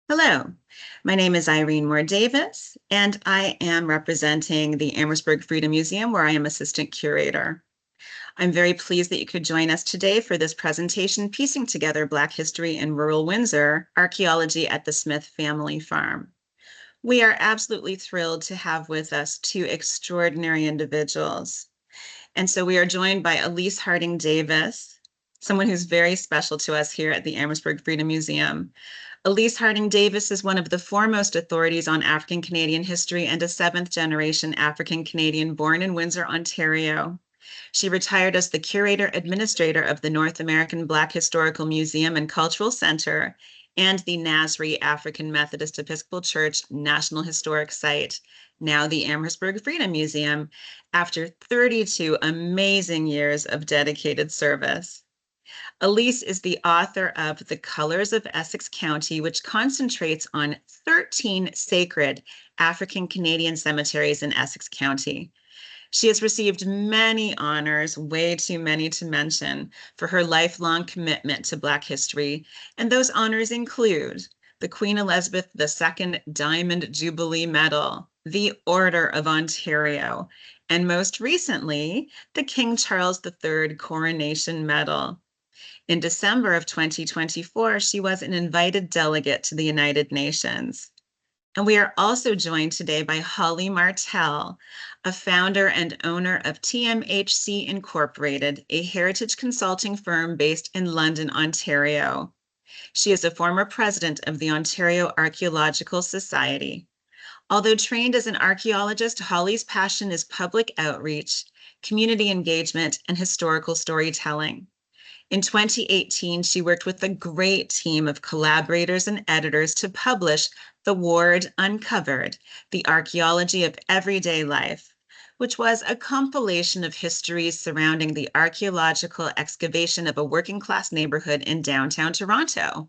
Hello, my name is Irene Moore-Davis, and I am representing the Amherstburg Freedom Museum, where I am assistant curator. I'm very pleased that you could join us today for this presentation, Piecing Together Black History in Rural Windsor, Archaeology at the Smith Family Farm. We are absolutely thrilled to have with us two extraordinary individuals. And so we are joined by Elise Harding-Davis, someone who's very special to us here at the Amherstburg Freedom Museum. Elise Harding-Davis is one of the foremost authorities on African Canadian history and a seventh-generation African Canadian born in Windsor, Ontario. She retired as the curator administrator of the North American Black Historical Museum and Cultural Center and the Nasri African Methodist Episcopal Church National Historic Site, now the Amherstburg Freedom Museum, after 32 amazing years of dedicated service. Elise is the author of The Colors of Essex County, which concentrates on 13 sacred African Canadian cemeteries in Essex County. She has received many honors, way too many to mention, for her lifelong commitment to Black history, and those honors include the Queen Elizabeth II Diamond Jubilee Medal, the Order of Ontario, and most recently, the King Charles III Coronation Medal. In December of 2024, she was an invited delegate to the United Nations. And we are also joined today by Holly Martelle, a founder and owner of TMHC Inc, a heritage consulting firm based in London, Ontario. She is a former president of the Ontario Archaeological Society. Although trained as an archaeologist, Holly's passion is public outreach, community engagement, and historical storytelling. In 2018, she worked with a great team of collaborators and editors to publish The Ward Uncovered, The Archaeology of Everyday Life, which was a compilation of histories surrounding the archaeological excavation of a working-class neighborhood in downtown Toronto,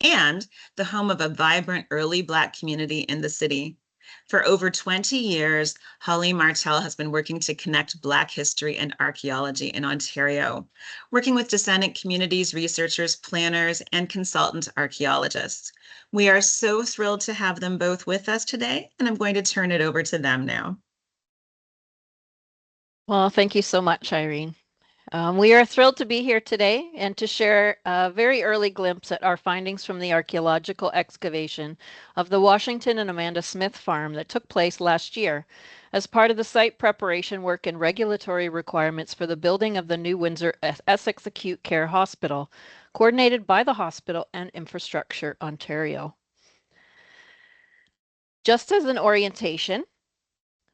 and the home of a vibrant early Black community in the city. For over 20 years, Holly Martelle has been working to connect Black history and archaeology in Ontario, working with descendant communities, researchers, planners, and consultant archaeologists. We are so thrilled to have them both with us today, and I'm going to turn it over to them now. Well, thank you so much, Irene. We are thrilled to be here today and to share a very early glimpse at our findings from the archaeological excavation of the Washington and Amanda Smith farm that took place last year as part of the site preparation work and regulatory requirements for the building of the new Windsor Essex Acute Care Hospital, coordinated by the Hospital and Infrastructure Ontario. Just as an orientation,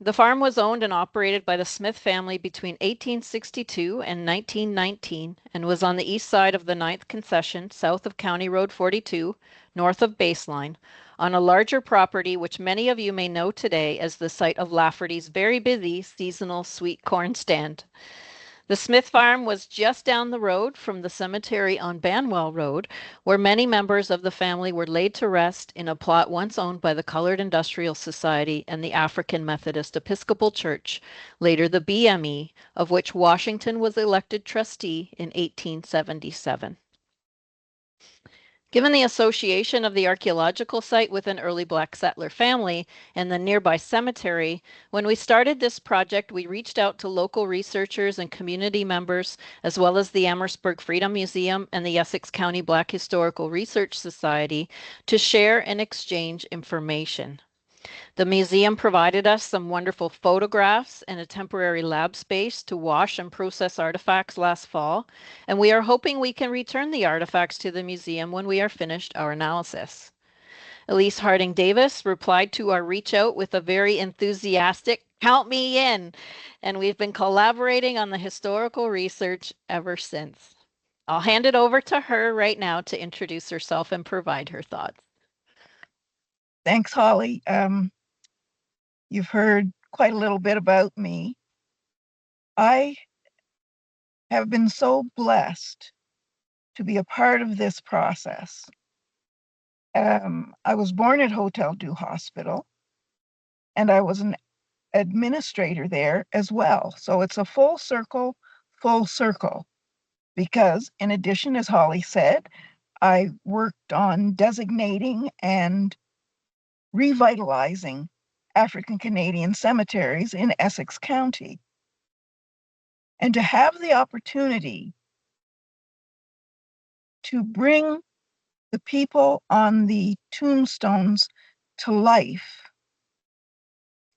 the farm was owned and operated by the Smith family between 1862 and 1919 and was on the east side of the 9th Concession, south of County Road 42, north of Baseline, on a larger property which many of you may know today as the site of Lafferty's very busy seasonal sweet corn stand. The Smith farm was just down the road from the cemetery on Banwell Road, where many members of the family were laid to rest in a plot once owned by the Colored Industrial Society and the African Methodist Episcopal Church, later the BME, of which Washington was elected trustee in 1877. Given the association of the archaeological site with an early Black settler family and the nearby cemetery, when we started this project, we reached out to local researchers and community members, as well as the Amherstburg Freedom Museum and the Essex County Black Historical Research Society, to share and exchange information. The museum provided us some wonderful photographs and a temporary lab space to wash and process artifacts last fall, and we are hoping we can return the artifacts to the museum when we are finished our analysis. Elise Harding-Davis replied to our reach out with a very enthusiastic, "Count me in," and we've been collaborating on the historical research ever since. I'll hand it over to her right now to introduce herself and provide her thoughts. Thanks, Holly. You've heard quite a little bit about me. I have been so blessed to be a part of this process. I was born at Hotel du Hospital, and I was an administrator there as well. So it's a full circle, because in addition, as Holly said, I worked on designating and revitalizing African Canadian cemeteries in Essex County. And to have the opportunity to bring the people on the tombstones to life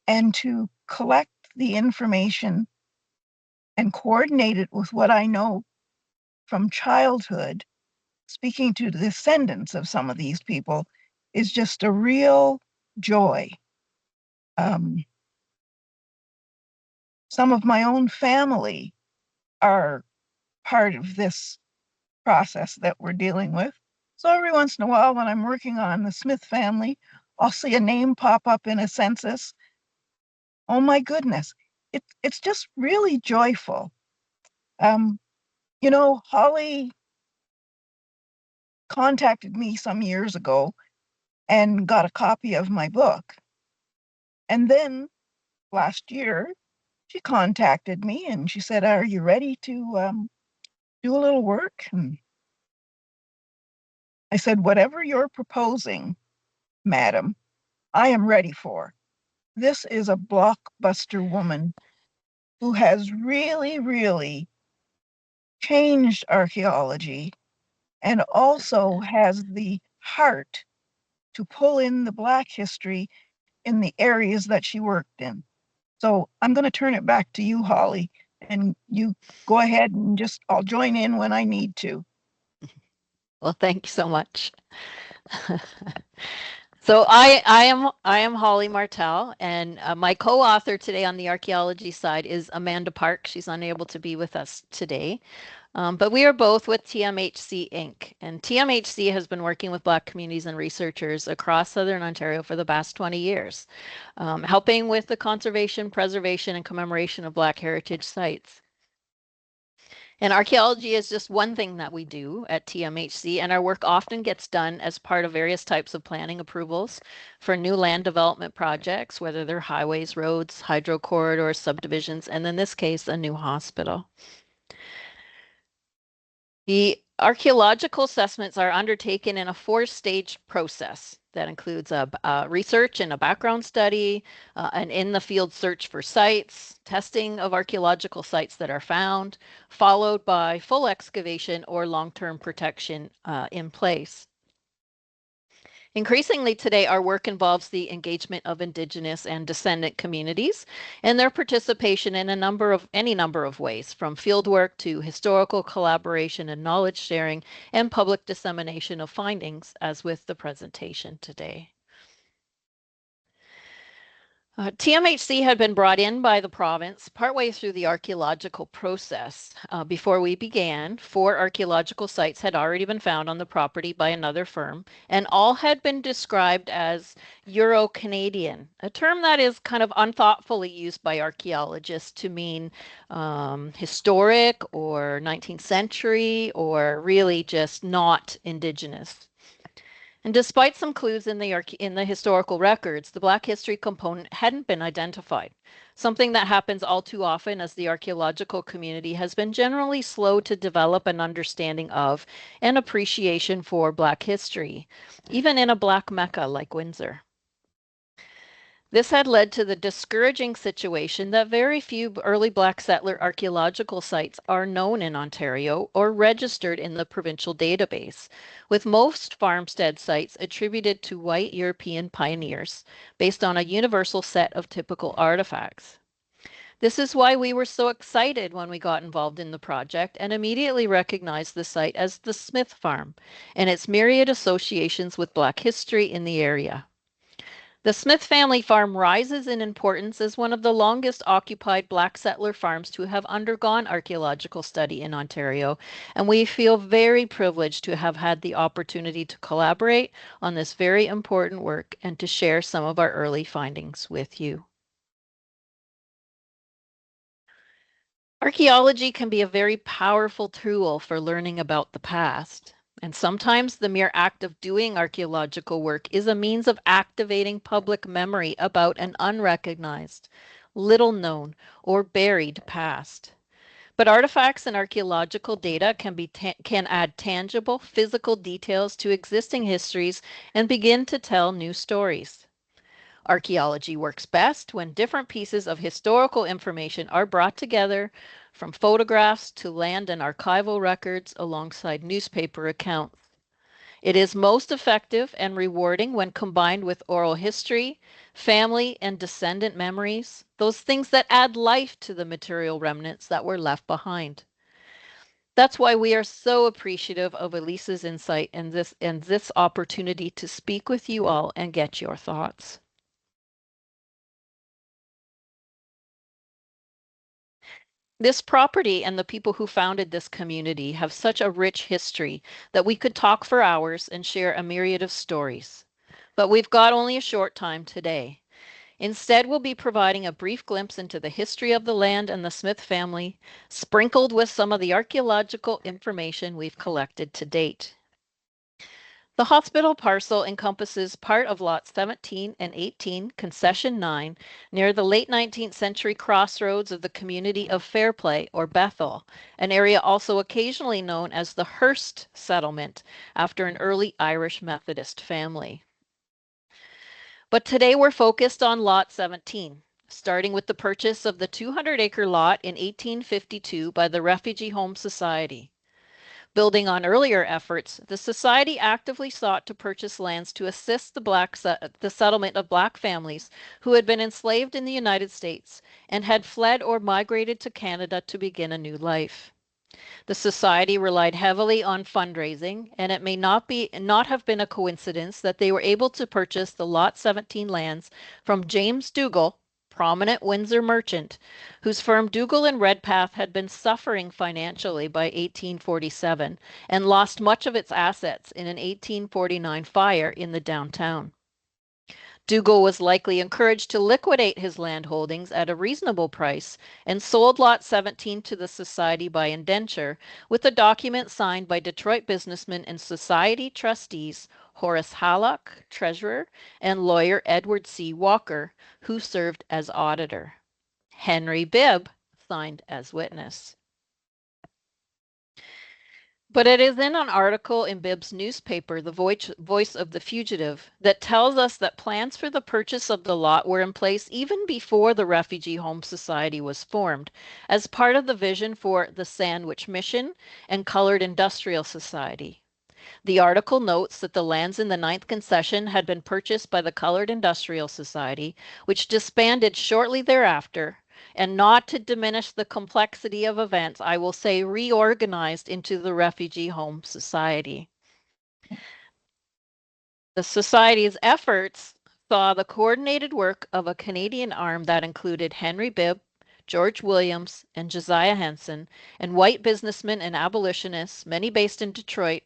and to collect the information and coordinate it with what I know from childhood, speaking to the descendants of some of these people, is just a real joy. Some of my own family are part of this process that we're dealing with. So every once in a while, when I'm working on the Smith family, I'll see a name pop up in a census. Oh my goodness, it's just really joyful. Holly contacted me some years ago and got a copy of my book. And then last year, she contacted me and she said, "Are you ready to do a little work?" And I said, "Whatever you're proposing, madam, I am ready for. This is a blockbuster woman who has really, really changed archaeology and also has the heart to pull in the Black history in the areas that she worked in." So I'm going to turn it back to you, Holly, and you go ahead and I'll join in when I need to. Well, thank you so much. So I am Holly Martelle, and my co-author today on the archaeology side is Amanda Park. She's unable to be with us today, but we are both with TMHC Inc. And TMHC has been working with Black communities and researchers across Southern Ontario for the past 20 years, helping with the conservation, preservation, and commemoration of Black heritage sites. And archaeology is just one thing that we do at TMHC, and our work often gets done as part of various types of planning approvals for new land development projects, whether they're highways, roads, hydro corridors, subdivisions, and in this case, a new hospital. The archaeological assessments are undertaken in a four-stage process that includes a research and a background study, an in-the-field search for sites, testing of archaeological sites that are found, followed by full excavation or long-term protection in place. Increasingly today, our work involves the engagement of Indigenous and descendant communities and their participation in any number of ways, from fieldwork to historical collaboration and knowledge sharing and public dissemination of findings, as with the presentation today. TMHC had been brought in by the province partway through the archaeological process. Before we began, 4 archaeological sites had already been found on the property by another firm, and all had been described as Euro-Canadian, a term that is kind of unthoughtfully used by archaeologists to mean historic or 19th century or really just not Indigenous. And despite some clues in the historical records, the Black history component hadn't been identified, something that happens all too often as the archaeological community has been generally slow to develop an understanding of and appreciation for Black history, even in a Black Mecca like Windsor. This had led to the discouraging situation that very few early Black settler archaeological sites are known in Ontario or registered in the provincial database, with most farmstead sites attributed to white European pioneers based on a universal set of typical artifacts. This is why we were so excited when we got involved in the project and immediately recognized the site as the Smith Farm and its myriad associations with Black history in the area. The Smith family farm rises in importance as one of the longest occupied Black settler farms to have undergone archaeological study in Ontario, and we feel very privileged to have had the opportunity to collaborate on this very important work and to share some of our early findings with you. Archaeology can be a very powerful tool for learning about the past. And sometimes the mere act of doing archaeological work is a means of activating public memory about an unrecognized, little known, or buried past. But artifacts and archaeological data can add tangible physical details to existing histories and begin to tell new stories. Archaeology works best when different pieces of historical information are brought together, from photographs to land and archival records alongside newspaper accounts. It is most effective and rewarding when combined with oral history, family and descendant memories, those things that add life to the material remnants that were left behind. That's why we are so appreciative of Elise's insight and this opportunity to speak with you all and get your thoughts. This property and the people who founded this community have such a rich history that we could talk for hours and share a myriad of stories. But we've got only a short time today. Instead, we'll be providing a brief glimpse into the history of the land and the Smith family, sprinkled with some of the archaeological information we've collected to date. The hospital parcel encompasses part of lots 17 and 18, concession 9, near the late 19th century crossroads of the community of Fairplay or Bethel, an area also occasionally known as the Hurst settlement, after an early Irish Methodist family. But today we're focused on lot 17, starting with the purchase of the 200-acre lot in 1852 by the Refugee Home Society. Building on earlier efforts, the Society actively sought to purchase lands to assist the settlement of Black families who had been enslaved in the United States and had fled or migrated to Canada to begin a new life. The Society relied heavily on fundraising, and it may not have been a coincidence that they were able to purchase the Lot 17 lands from James Dougal, prominent Windsor merchant, whose firm Dougal and Redpath had been suffering financially by 1847 and lost much of its assets in an 1849 fire in the downtown. Dougal was likely encouraged to liquidate his land holdings at a reasonable price and sold Lot 17 to the Society by indenture, with a document signed by Detroit businessmen and Society trustees Horace Hallock, treasurer, and lawyer Edward C. Walker, who served as auditor. Henry Bibb signed as witness. But it is in an article in Bibb's newspaper, The Voice of the Fugitive, that tells us that plans for the purchase of the lot were in place even before the Refugee Home Society was formed, as part of the vision for the Sandwich Mission and Colored Industrial Society. The article notes that the lands in the 9th concession had been purchased by the Colored Industrial Society, which disbanded shortly thereafter, and not to diminish the complexity of events, I will say reorganized into the Refugee Home Society. The Society's efforts saw the coordinated work of a Canadian arm that included Henry Bibb, George Williams, and Josiah Henson, and white businessmen and abolitionists, many based in Detroit,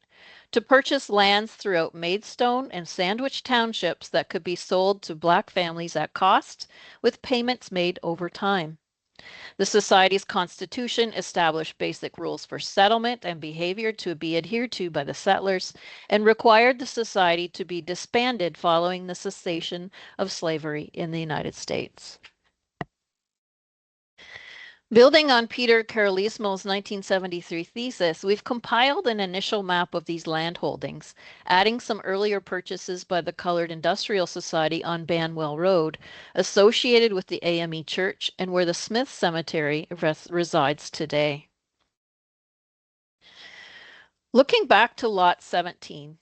to purchase lands throughout Maidstone and Sandwich townships that could be sold to Black families at cost, with payments made over time. The Society's constitution established basic rules for settlement and behavior to be adhered to by the settlers and required the Society to be disbanded following the cessation of slavery in the United States. Building on Peter Carolesmo's 1973 thesis, we've compiled an initial map of these land holdings, adding some earlier purchases by the Colored Industrial Society on Banwell Road, associated with the AME Church and where the Smith Cemetery resides today. Looking back to Lot 17,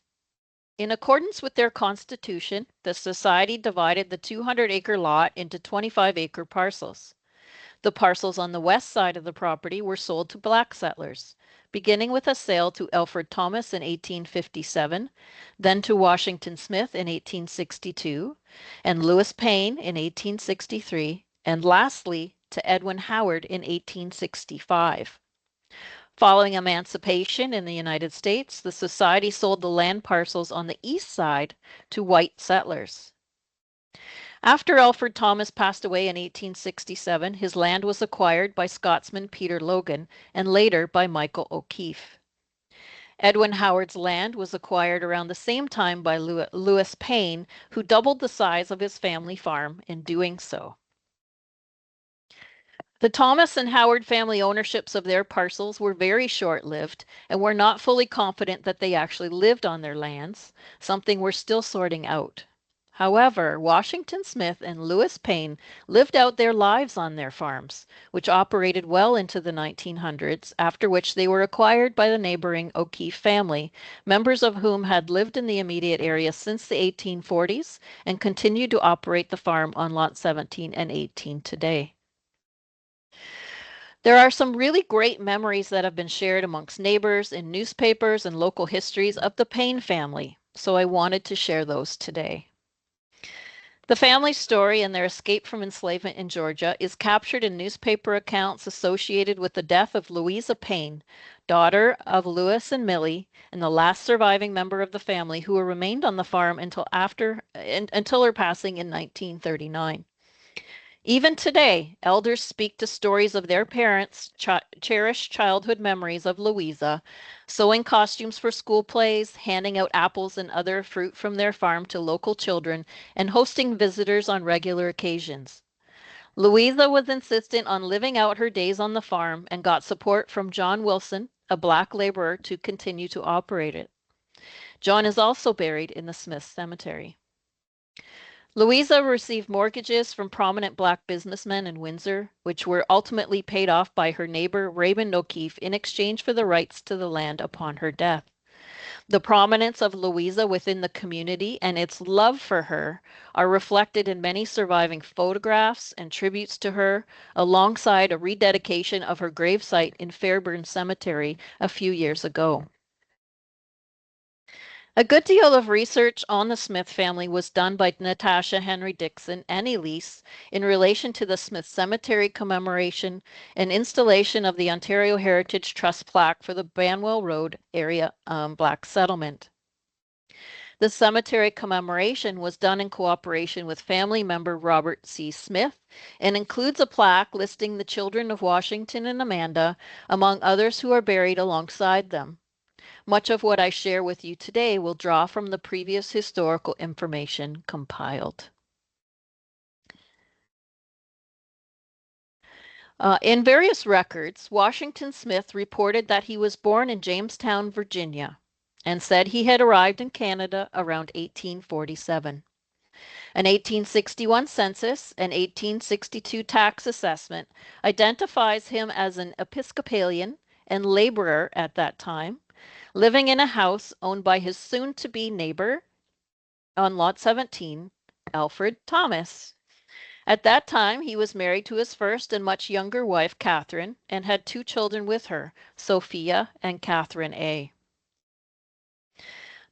in accordance with their constitution, the Society divided the 200-acre lot into 25-acre parcels. The parcels on the west side of the property were sold to Black settlers, beginning with a sale to Alfred Thomas in 1857, then to Washington Smith in 1862, and Lewis Payne in 1863, and lastly to Edwin Howard in 1865. Following emancipation in the United States, the Society sold the land parcels on the east side to white settlers. After Alfred Thomas passed away in 1867, his land was acquired by Scotsman Peter Logan and later by Michael O'Keefe. Edwin Howard's land was acquired around the same time by Lewis Payne, who doubled the size of his family farm in doing so. The Thomas and Howard family ownerships of their parcels were very short-lived and were not fully confident that they actually lived on their lands, something we're still sorting out. However, Washington Smith and Lewis Payne lived out their lives on their farms, which operated well into the 1900s, after which they were acquired by the neighboring O'Keefe family, members of whom had lived in the immediate area since the 1840s and continued to operate the farm on Lot 17 and 18 today. There are some really great memories that have been shared amongst neighbors, in newspapers, and local histories of the Payne family, so I wanted to share those today. The family story and their escape from enslavement in Georgia is captured in newspaper accounts associated with the death of Louisa Payne, daughter of Lewis and Millie, and the last surviving member of the family who remained on the farm until her passing in 1939. Even today, elders speak to stories of their parents' cherished childhood memories of Louisa, sewing costumes for school plays, handing out apples and other fruit from their farm to local children, and hosting visitors on regular occasions. Louisa was insistent on living out her days on the farm and got support from John Wilson, a black laborer, to continue to operate it. John is also buried in the Smith Cemetery. Louisa received mortgages from prominent black businessmen in Windsor, which were ultimately paid off by her neighbor Raymond O'Keefe in exchange for the rights to the land upon her death. The prominence of Louisa within the community and its love for her are reflected in many surviving photographs and tributes to her, alongside a rededication of her gravesite in Fairburn Cemetery a few years ago. A good deal of research on the Smith family was done by Natasha Henry Dixon and Elise in relation to the Smith Cemetery commemoration and installation of the Ontario Heritage Trust plaque for the Banwell Road area Black settlement. The cemetery commemoration was done in cooperation with family member Robert C. Smith and includes a plaque listing the children of Washington and Amanda, among others who are buried alongside them. Much of what I share with you today will draw from the previous historical information compiled. In various records, Washington Smith reported that he was born in Jamestown, Virginia, and said he had arrived in Canada around 1847. An 1861 census and 1862 tax assessment identifies him as an Episcopalian and laborer at that time, living in a house owned by his soon-to-be neighbor on Lot 17, Alfred Thomas. At that time, he was married to his first and much younger wife, Catherine, and had 2 children with her, Sophia and Catherine A.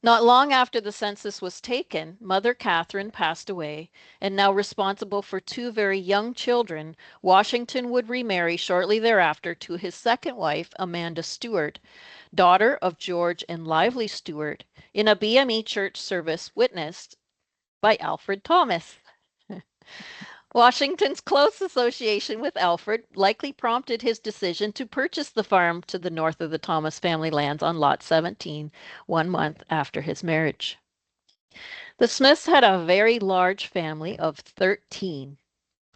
Not long after the census was taken, Mother Catherine passed away, and now responsible for 2 very young children, Washington would remarry shortly thereafter to his second wife, Amanda Steward, daughter of George and Lively Steward, in a BME church service witnessed by Alfred Thomas. Washington's close association with Alfred likely prompted his decision to purchase the farm to the north of the Thomas family lands on Lot 17, 1 month after his marriage. The Smiths had a very large family of 13,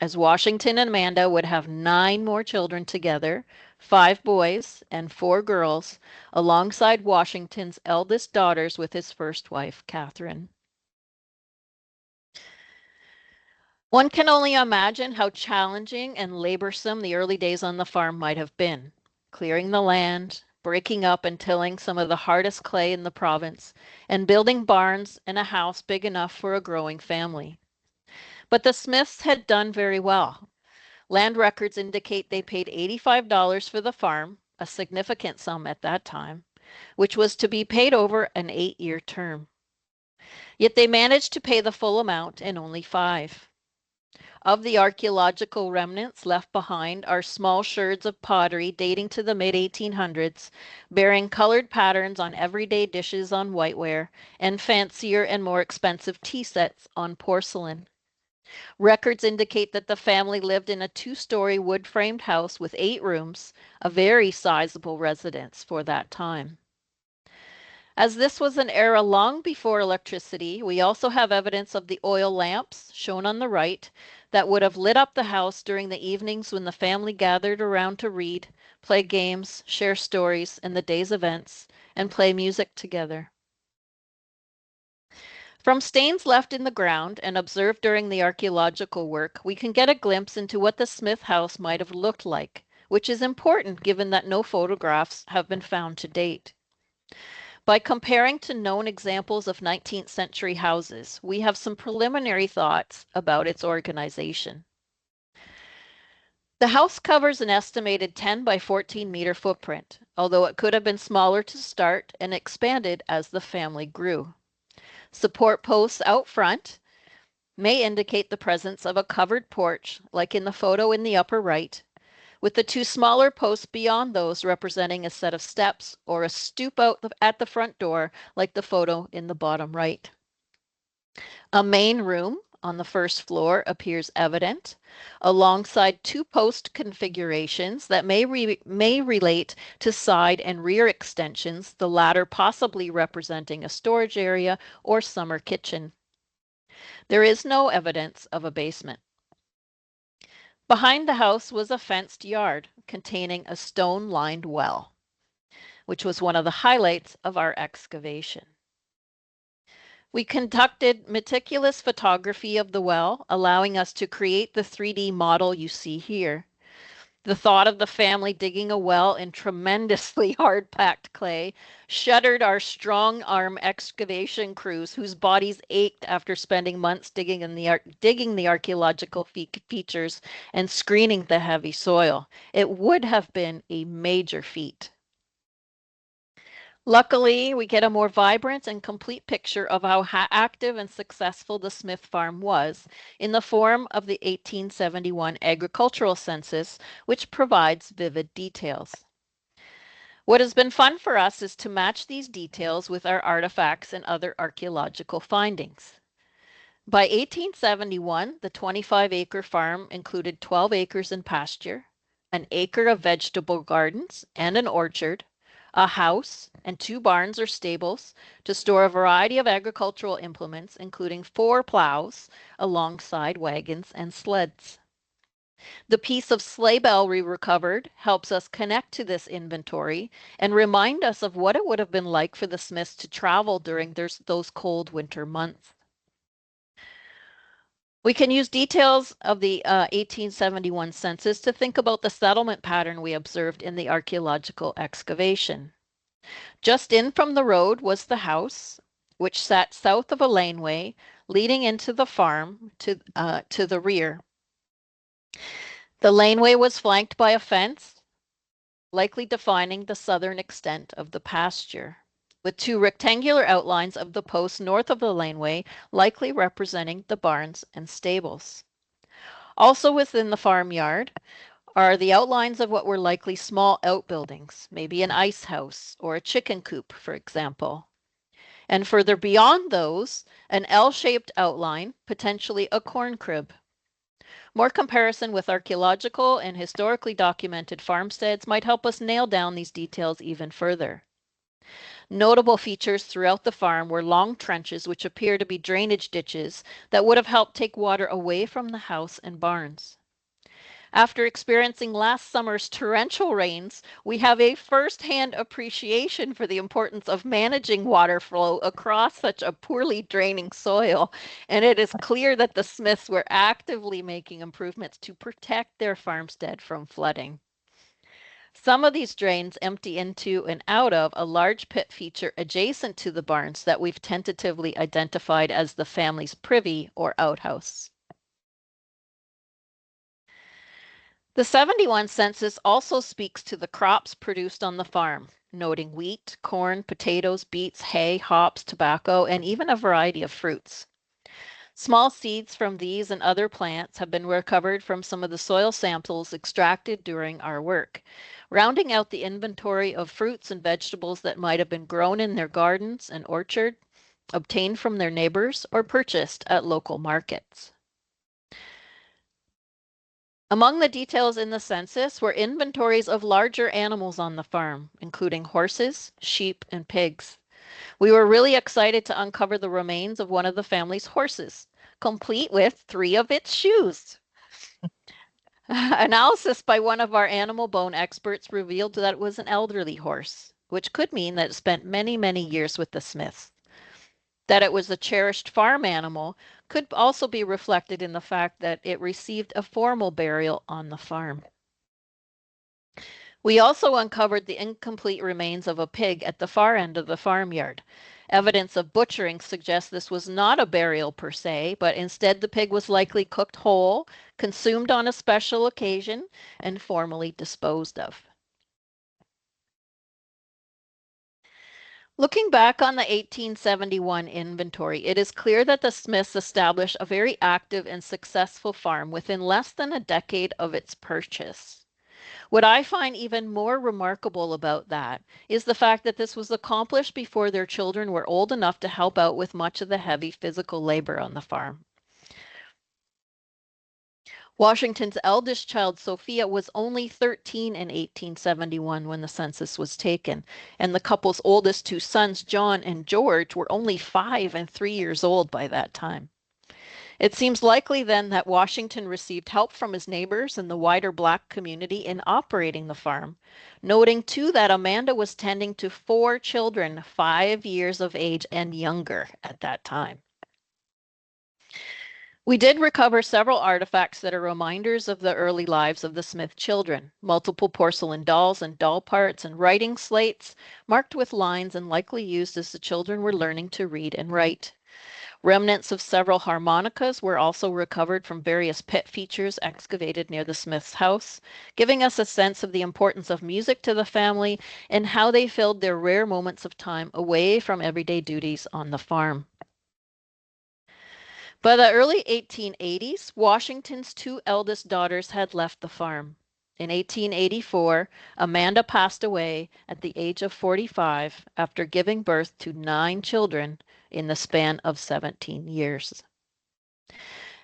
as Washington and Amanda would have 9 more children together, 5 boys and 4 girls, alongside Washington's eldest daughters with his first wife, Catherine. One can only imagine how challenging and laborsome the early days on the farm might have been. Clearing the land, breaking up and tilling some of the hardest clay in the province, and building barns and a house big enough for a growing family. But the Smiths had done very well. Land records indicate they paid $85 for the farm, a significant sum at that time, which was to be paid over an 8-year term. Yet they managed to pay the full amount in only 5. Of the archaeological remnants left behind are small sherds of pottery dating to the mid-1800s, bearing colored patterns on everyday dishes on whiteware, and fancier and more expensive tea sets on porcelain. Records indicate that the family lived in a 2-story wood-framed house with 8 rooms, a very sizable residence for that time. As this was an era long before electricity, we also have evidence of the oil lamps, shown on the right, that would have lit up the house during the evenings when the family gathered around to read, play games, share stories and the day's events, and play music together. From stains left in the ground and observed during the archaeological work, we can get a glimpse into what the Smith house might have looked like, which is important given that no photographs have been found to date. By comparing to known examples of 19th century houses, we have some preliminary thoughts about its organization. The house covers an estimated 10 by 14 meter footprint, although it could have been smaller to start and expanded as the family grew. Support posts out front may indicate the presence of a covered porch, like in the photo in the upper right, with the two smaller posts beyond those representing a set of steps or a stoop out at the front door, like the photo in the bottom right. A main room on the first floor appears evident, alongside two post configurations that may relate to side and rear extensions, the latter possibly representing a storage area or summer kitchen. There is no evidence of a basement. Behind the house was a fenced yard containing a stone-lined well, which was one of the highlights of our excavation. We conducted meticulous photography of the well, allowing us to create the 3D model you see here. The thought of the family digging a well in tremendously hard-packed clay shuddered our strong-arm excavation crews whose bodies ached after spending months digging the archaeological features and screening the heavy soil. It would have been a major feat. Luckily, we get a more vibrant and complete picture of how active and successful the Smith farm was in the form of the 1871 agricultural census, which provides vivid details. What has been fun for us is to match these details with our artifacts and other archaeological findings. By 1871, the 25-acre farm included 12 acres in pasture, an acre of vegetable gardens and an orchard, a house, and 2 barns or stables to store a variety of agricultural implements, including 4 plows alongside wagons and sleds. The piece of sleigh bell we recovered helps us connect to this inventory and remind us of what it would have been like for the Smiths to travel during those cold winter months. We can use details of the 1871 census to think about the settlement pattern we observed in the archaeological excavation. Just in from the road was the house, which sat south of a laneway leading into the farm to the rear. The laneway was flanked by a fence, likely defining the southern extent of the pasture, with 2 rectangular outlines of the posts north of the laneway, likely representing the barns and stables. Also within the farmyard are the outlines of what were likely small outbuildings, maybe an ice house or a chicken coop, for example. And further beyond those, an L-shaped outline, potentially a corn crib. More comparison with archaeological and historically documented farmsteads might help us nail down these details even further. Notable features throughout the farm were long trenches which appear to be drainage ditches that would have helped take water away from the house and barns. After experiencing last summer's torrential rains, we have a first-hand appreciation for the importance of managing water flow across such a poorly draining soil, and it is clear that the Smiths were actively making improvements to protect their farmstead from flooding. Some of these drains empty into and out of a large pit feature adjacent to the barns that we've tentatively identified as the family's privy or outhouse. The 71 census also speaks to the crops produced on the farm, noting wheat, corn, potatoes, beets, hay, hops, tobacco, and even a variety of fruits. Small seeds from these and other plants have been recovered from some of the soil samples extracted during our work, rounding out the inventory of fruits and vegetables that might have been grown in their gardens and orchard, obtained from their neighbors, or purchased at local markets. Among the details in the census were inventories of larger animals on the farm, including horses, sheep, and pigs. We were really excited to uncover the remains of one of the family's horses, complete with 3 of its shoes. Analysis by one of our animal bone experts revealed that it was an elderly horse, which could mean that it spent many, many years with the Smiths. That it was a cherished farm animal could also be reflected in the fact that it received a formal burial on the farm. We also uncovered the incomplete remains of a pig at the far end of the farmyard. Evidence of butchering suggests this was not a burial per se, but instead the pig was likely cooked whole, consumed on a special occasion, and formally disposed of. Looking back on the 1871 inventory, it is clear that the Smiths established a very active and successful farm within less than a decade of its purchase. What I find even more remarkable about that is the fact that this was accomplished before their children were old enough to help out with much of the heavy physical labor on the farm. Washington's eldest child, Sophia, was only 13 in 1871 when the census was taken, and the couple's oldest two sons, John and George, were only 5 and 3 years old by that time. It seems likely then that Washington received help from his neighbors and the wider Black community in operating the farm, noting too that Amanda was tending to 4 children 5 years of age and younger at that time. We did recover several artifacts that are reminders of the early lives of the Smith children, multiple porcelain dolls and doll parts and writing slates marked with lines and likely used as the children were learning to read and write. Remnants of several harmonicas were also recovered from various pit features excavated near the Smiths' house, giving us a sense of the importance of music to the family and how they filled their rare moments of time away from everyday duties on the farm. By the early 1880s, Washington's 2 eldest daughters had left the farm. In 1884, Amanda passed away at the age of 45 after giving birth to 9 children in the span of 17 years.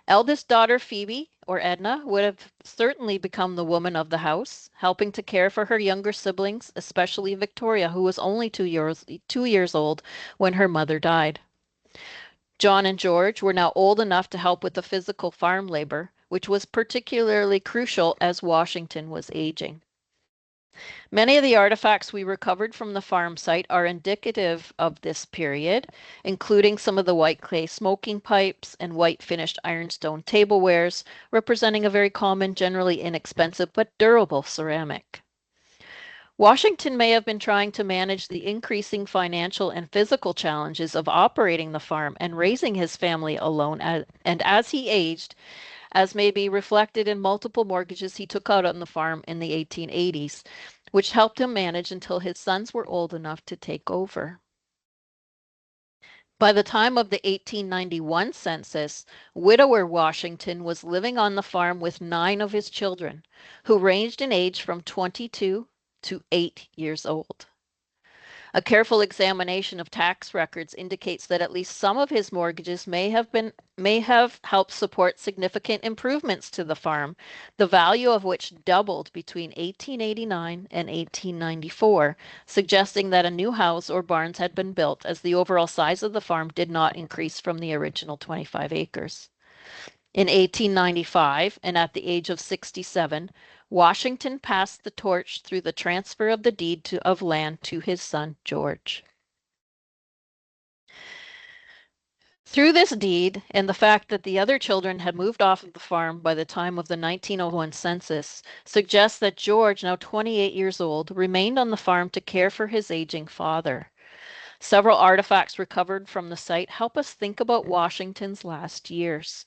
Eldest daughter Phoebe, or Edna, would have certainly become the woman of the house, helping to care for her younger siblings, especially Victoria, who was only 2 years old when her mother died. John and George were now old enough to help with the physical farm labor, which was particularly crucial as Washington was aging. Many of the artifacts we recovered from the farm site are indicative of this period, including some of the white clay smoking pipes and white finished ironstone tablewares, representing a very common, generally inexpensive but durable ceramic. Washington may have been trying to manage the increasing financial and physical challenges of operating the farm and raising his family alone, and as he aged, as may be reflected in multiple mortgages he took out on the farm in the 1880s, which helped him manage until his sons were old enough to take over. By the time of the 1891 census, widower Washington was living on the farm with 9 of his children, who ranged in age from 22 to 8 years old. A careful examination of tax records indicates that at least some of his mortgages may have helped support significant improvements to the farm, the value of which doubled between 1889 and 1894, suggesting that a new house or barns had been built as the overall size of the farm did not increase from the original 25 acres. In 1895, and at the age of 67, Washington passed the torch through the transfer of the deed of land to his son George. Through this deed and the fact that the other children had moved off of the farm by the time of the 1901 census suggests that George, now 28 years old, remained on the farm to care for his aging father. Several artifacts recovered from the site help us think about Washington's last years.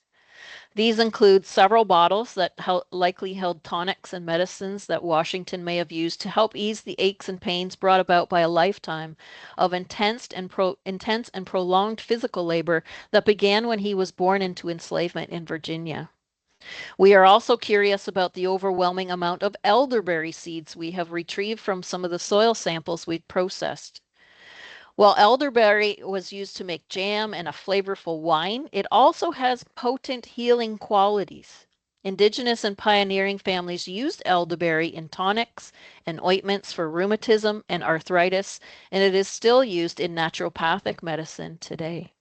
These include several bottles that likely held tonics and medicines that Washington may have used to help ease the aches and pains brought about by a lifetime of intense and prolonged physical labor that began when he was born into enslavement in Virginia. We are also curious about the overwhelming amount of elderberry seeds we have retrieved from some of the soil samples we've processed. While elderberry was used to make jam and a flavorful wine, it also has potent healing qualities. Indigenous and pioneering families used elderberry in tonics and ointments for rheumatism and arthritis, and it is still used in naturopathic medicine today.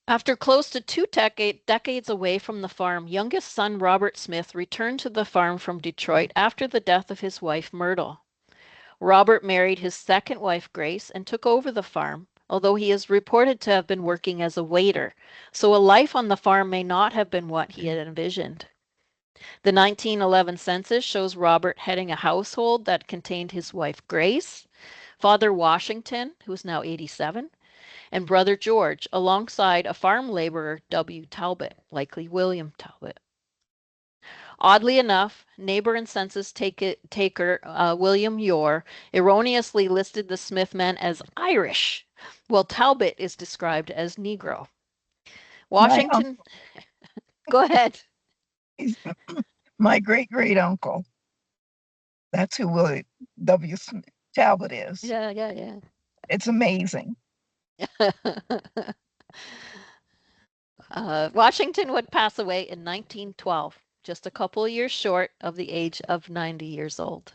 After close to two decades away from the farm, youngest son Robert Smith returned to the farm from Detroit after the death of his wife Myrtle. Robert married his second wife Grace and took over the farm, although he is reported to have been working as a waiter, so a life on the farm may not have been what he had envisioned. The 1911 census shows Robert heading a household that contained his wife Grace, Father Washington, who is now 87, and brother George, alongside a farm laborer, W. Talbot, likely William Talbot. Oddly enough, neighbor and census taker William Yore erroneously listed the Smith men as Irish, while Talbot is described as Negro. My Washington, go ahead. He's my great uncle. That's who William W. Talbot is. Yeah. It's amazing. Washington would pass away in 1912, just a couple of years short of the age of 90 years old.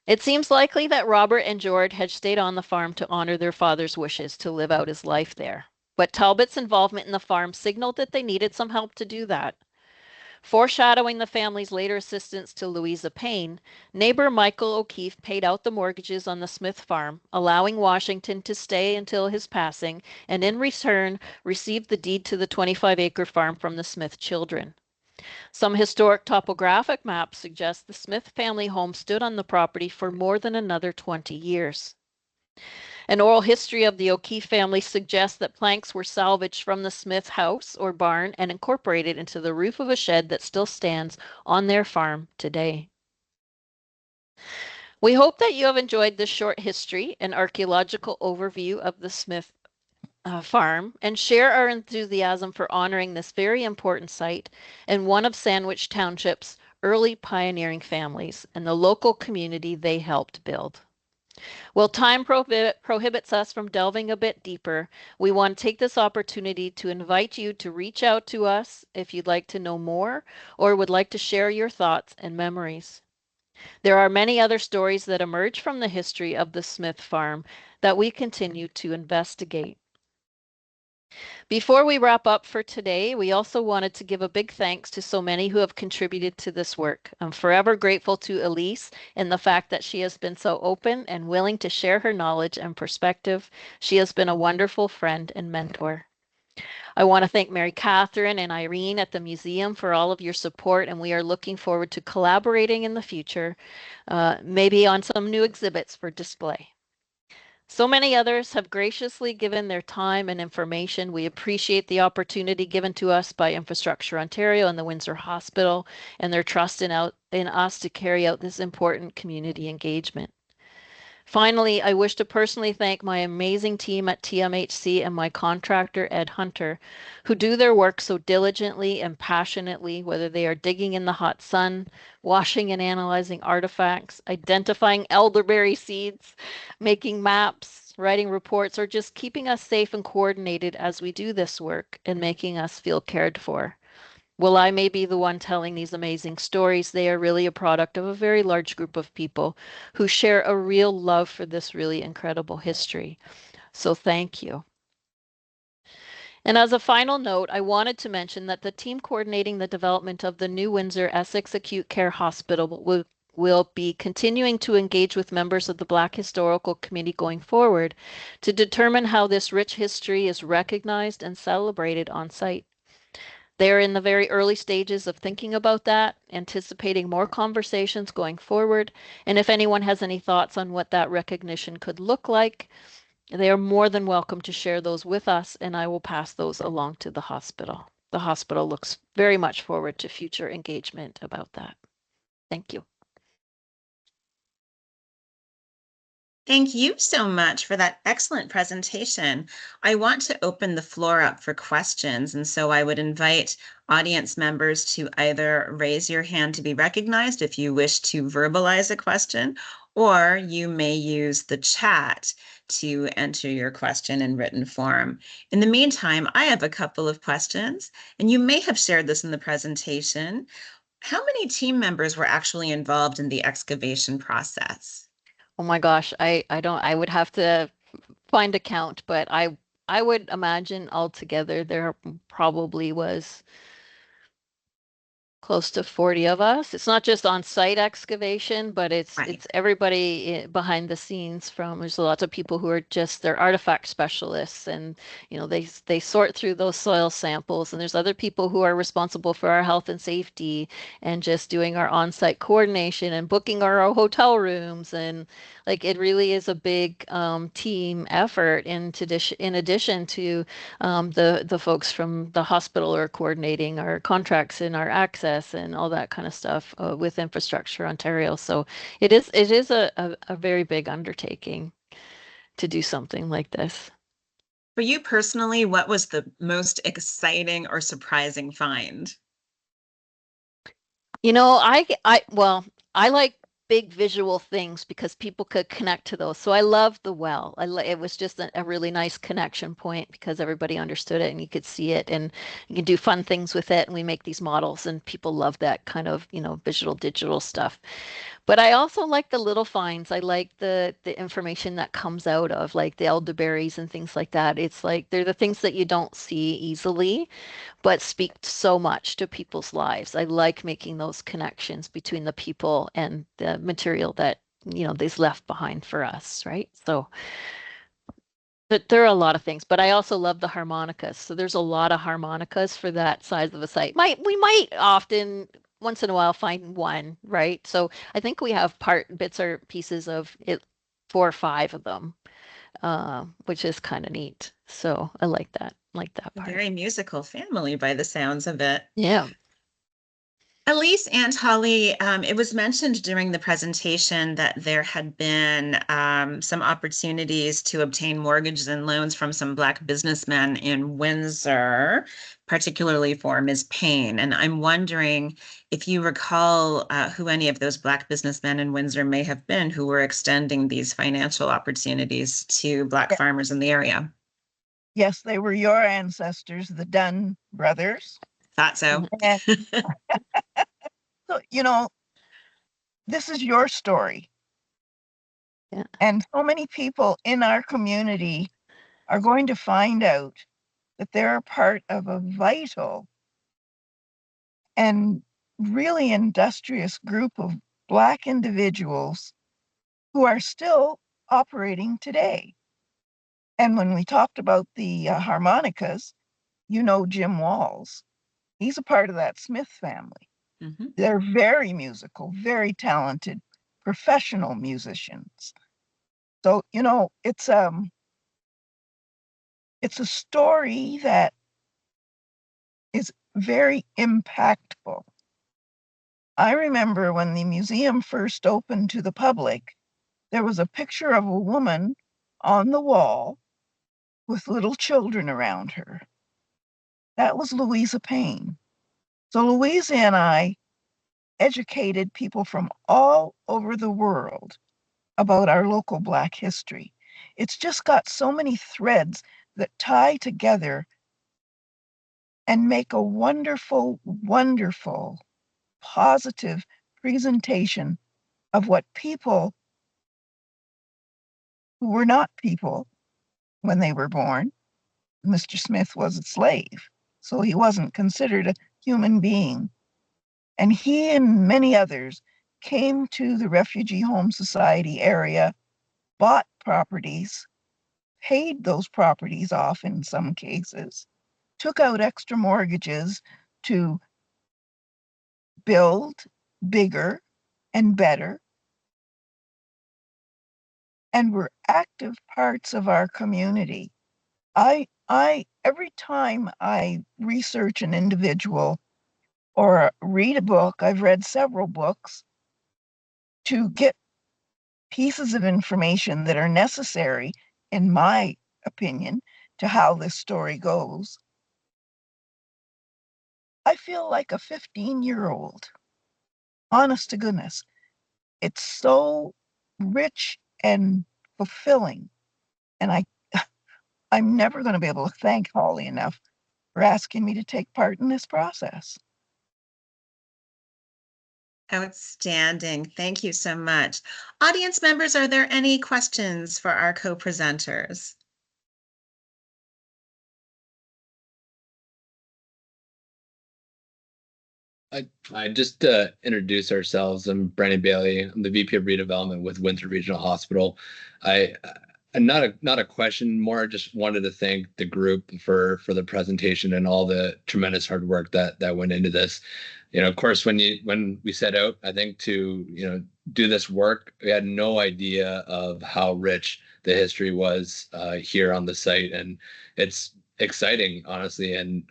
It seems likely that Robert and George had stayed on the farm to honor their father's wishes to live out his life there. But Talbot's involvement in the farm signaled that they needed some help to do that. Foreshadowing the family's later assistance to Louisa Payne, neighbor Michael O'Keefe paid out the mortgages on the Smith farm, allowing Washington to stay until his passing, and in return received the deed to the 25-acre farm from the Smith children. Some historic topographic maps suggest the Smith family home stood on the property for more than another 20 years. An oral history of the O'Keefe family suggests that planks were salvaged from the Smith house or barn and incorporated into the roof of a shed that still stands on their farm today. We hope that you have enjoyed this short history and archaeological overview of the Smith farm and share our enthusiasm for honoring this very important site and one of Sandwich Township's early pioneering families and the local community they helped build. While time prohibits us from delving a bit deeper, we want to take this opportunity to invite you to reach out to us if you'd like to know more or would like to share your thoughts and memories. There are many other stories that emerge from the history of the Smith farm that we continue to investigate. Before we wrap up for today, we also wanted to give a big thanks to so many who have contributed to this work. I'm forever grateful to Elise and the fact that she has been so open and willing to share her knowledge and perspective. She has been a wonderful friend and mentor. I want to thank Mary Catherine and Irene at the museum for all of your support, and we are looking forward to collaborating in the future, maybe on some new exhibits for display. So many others have graciously given their time and information. We appreciate the opportunity given to us by Infrastructure Ontario and the Windsor Hospital and their trust in us to carry out this important community engagement. Finally, I wish to personally thank my amazing team at TMHC and my contractor, Ed Hunter, who do their work so diligently and passionately, whether they are digging in the hot sun, washing and analyzing artifacts, identifying elderberry seeds, making maps, writing reports, or just keeping us safe and coordinated as we do this work and making us feel cared for. While I may be the one telling these amazing stories, they are really a product of a very large group of people who share a real love for this really incredible history. So thank you. And as a final note, I wanted to mention that the team coordinating the development of the new Windsor Essex Acute Care Hospital will be continuing to engage with members of the Black Historical Committee going forward to determine how this rich history is recognized and celebrated on site. They're in the very early stages of thinking about that, anticipating more conversations going forward. And if anyone has any thoughts on what that recognition could look like, they are more than welcome to share those with us, and I will pass those along to the hospital. The hospital looks very much forward to future engagement about that. Thank you. Thank you so much for that excellent presentation. I want to open the floor up for questions, and so I would invite audience members to either raise your hand to be recognized if you wish to verbalize a question, or you may use the chat to enter your question in written form. In the meantime, I have a couple of questions, and you may have shared this in the presentation. How many team members were actually involved in the excavation process? Oh my gosh, I would have to find a count, but I would imagine altogether there probably was close to 40 of us. It's not just on-site excavation, but it's Right. everybody behind the scenes from there's lots of people who are just they're artifact specialists and they sort through those soil samples and there's other people who are responsible for our health and safety and just doing our on-site coordination and booking our hotel rooms and like it really is a big team effort in addition to the folks from the hospital are coordinating our contracts and our access and all that kind of stuff with Infrastructure Ontario. So it is a very big undertaking to do something like this. For you personally, what was the most exciting or surprising find? Well, I like big visual things because people could connect to those. So I love the well. It was just a really nice connection point because everybody understood it and you could see it and you can do fun things with it. And we make these models and people love that kind of, visual digital stuff. But I also like the little finds. I like the information that comes out of like the elderberries and things like that. It's like they're the things that you don't see easily but speak so much to people's lives. I like making those connections between the people and the material that, they've left behind for us, right? So but there are a lot of things, but I also love the harmonicas. So there's a lot of harmonicas for that size of a site. We might often once in a while find one, right? So I think we have bits or pieces of it, 4 or 5 of them, which is kind of neat. So I like that A part. very musical family by the sounds of it. Yeah. Elise and Holly, it was mentioned during the presentation that there had been some opportunities to obtain mortgages and loans from some Black businessmen in Windsor, particularly for Ms. Payne. And I'm wondering if you recall who any of those Black businessmen in Windsor may have been who were extending these financial opportunities to Black Yeah. farmers in the area. Yes, they were your ancestors, the Dunn brothers. Thought so. And so, this is your story. Yeah. And so many people in our community are going to find out that they're part of a vital and really industrious group of Black individuals who are still operating today. And when we talked about the harmonicas, Jim Walls. He's a part of that Smith family. Mhm. They're very musical, very talented, professional musicians. So, it's a story that is very impactful. I remember when the museum first opened to the public, there was a picture of a woman on the wall with little children around her. That was Louisa Payne. So Louisa and I educated people from all over the world about our local Black history. It's just got so many threads that tie together and make a wonderful, wonderful, positive presentation of what people who were not people when they were born. Mr. Smith was a slave, so he wasn't considered a human being. And he and many others came to the Refugee Home Society area, bought properties, paid those properties off in some cases, took out extra mortgages to build bigger and better, and were active parts of our community. Every time I research an individual or read a book, I've read several books to get pieces of information that are necessary, in my opinion, to how this story goes. I feel like a 15-year-old, honest to goodness. It's so rich and fulfilling. And I'm never going to be able to thank Holly enough for asking me to take part in this process. Outstanding. Thank you so much. Audience members, are there any questions for our co-presenters? I just introduce ourselves. I'm Brandon Bailey. I'm the VP of Redevelopment with Windsor Regional Hospital. I not a question, more just wanted to thank the group for the presentation and all the tremendous hard work that went into this. Of course, when we set out, I think to do this work, we had no idea of how rich the history was here on the site, and it's exciting, honestly, and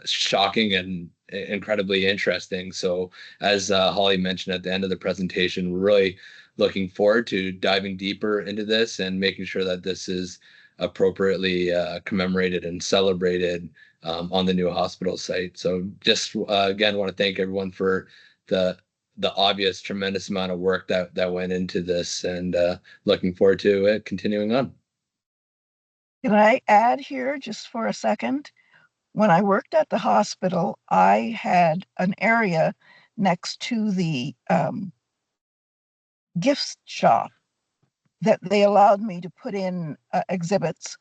shocking and incredibly interesting. So, as Holly mentioned at the end of the presentation, we're really looking forward to diving deeper into this and making sure that this is appropriately commemorated and celebrated on the new hospital site. So, just again, want to thank everyone for the obvious tremendous amount of work that went into this, and looking forward to it continuing on. Can I add here just for a second? When I worked at the hospital, I had an area next to the gift shop that they allowed me to put in exhibits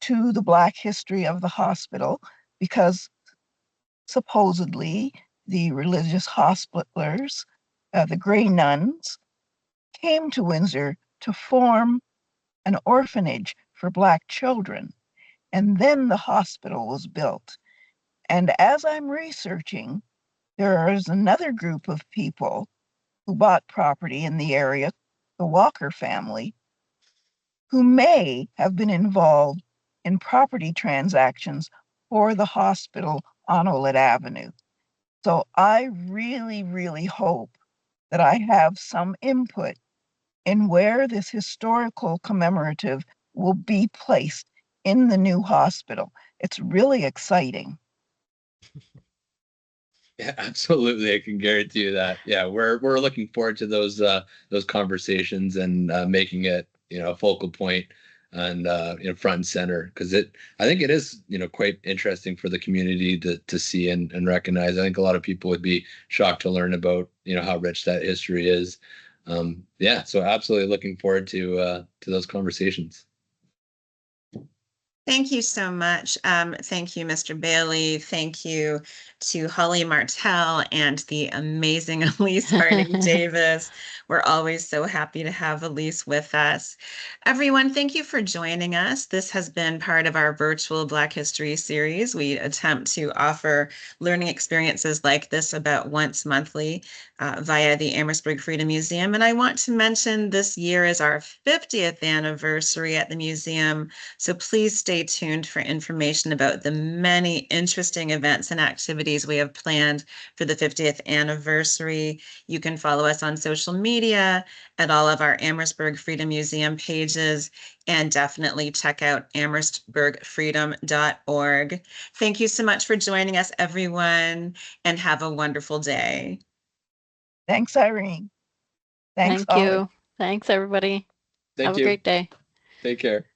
to the Black history of the hospital, because supposedly the religious hospitalers, the Grey Nuns, came to Windsor to form an orphanage for Black children. And then the hospital was built. And as I'm researching, there is another group of people who bought property in the area, the Walker family, who may have been involved in property transactions for the hospital on Olet Avenue. So I really, really hope that I have some input in where this historical commemorative will be placed in the new hospital. It's really exciting. Yeah, absolutely. I can guarantee you that. Yeah, we're looking forward to those conversations and making it a focal point and front and center, because I think it is quite interesting for the community to see and recognize. I think a lot of people would be shocked to learn about how rich that history is. Yeah, so absolutely looking forward to those conversations. Thank you so much. Thank you, Mr. Bailey. Thank you to Holly Martelle and the amazing Elise Harding-Davis. We're always so happy to have Elise with us. Everyone, thank you for joining us. This has been part of our virtual Black History series. We attempt to offer learning experiences like this about once monthly via the Amherstburg Freedom Museum. And I want to mention this year is our 50th anniversary at the museum. So please stay tuned for information about the many interesting events and activities we have planned for the 50th anniversary. You can follow us on social media at all of our Amherstburg Freedom Museum pages, and definitely check out amherstburgfreedom.org. Thank you so much for joining us, everyone, and have a wonderful day. Thanks, Irene. Thanks, Thank Holly. you. Thanks, everybody. Thank Have you. a great day. Take care.